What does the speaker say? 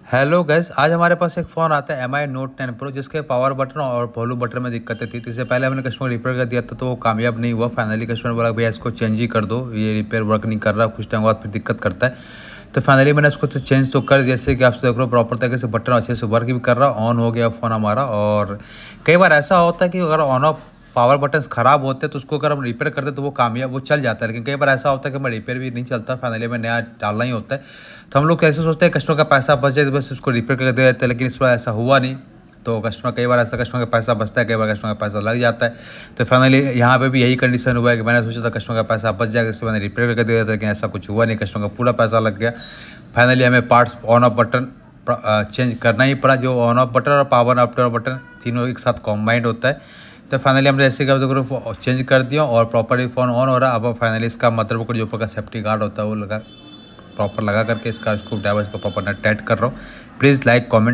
Hello guys, आज हमारे पास एक फ़ोन आता है एमआई नोट 10 प्रो जिसके पावर बटन और वॉल्यूम बटन में दिक्कतें थी। तो इससे पहले हमने कस्टमर रिपेयर कर दिया था तो वो कामयाब नहीं हुआ। फाइनली कस्टमर बोला भैया इसको चेंज ही कर दो, ये रिपेयर वर्क नहीं कर रहा, कुछ टाइम बाद फिर दिक्कत करता है। तो फाइनली मैंने उसको तो चेंज तो कर दिया, जैसे कि आप देख रहे हो प्रॉपर तरीके से बटन अच्छे से वर्क भी कर रहा, ऑन हो गया फ़ोन हमारा। और कई बार ऐसा होता है कि अगर ऑन ऑफ पावर बटन्स ख़राब होते हैं तो उसको अगर हम रिपेयर करते तो वो कामयाब वो चल जाता है, लेकिन कई बार ऐसा होता है कि मैं रिपेयर भी नहीं चलता, फाइनली में नया डालना ही होता है। तो हम लोग कैसे सोचते हैं कस्टमर का पैसा बच जाए तो बस उसको रिपेयर करके दे देते हैं, लेकिन इस बार ऐसा हुआ नहीं। तो कस्टमर कई बार ऐसा कस्टमर का पैसा बचता है, कई बार कस्टमर का पैसा लग जाता है। तो फाइनली यहाँ पे भी यही कंडीशन हुआ है कि मैंने सोचा था कस्टमर का पैसा बच जाएगा, इससे मैंने रिपेयर करके दे दिया था, लेकिन ऐसा कुछ हुआ नहीं, कस्टमर का पूरा पैसा लग गया। फाइनली हमें parts on off button change करना ही पड़ा। जो ऑन ऑफ बटन और पावर अप बटन तीनों एक साथ कॉम्बाइंड होता है। तो फाइनली हमने ऐसे क्या चेंज कर दिया और प्रॉपरली फ़ोन ऑन हो रहा। अब फाइनली इसका मदरबोर्ड जो ऊपर का सेफ्टी गार्ड होता है वो लगा प्रॉपर लगा करके इसका स्क्रू ड्राइवर इसको प्रॉपर नेट टाइट कर रहा हूँ। Please like comment.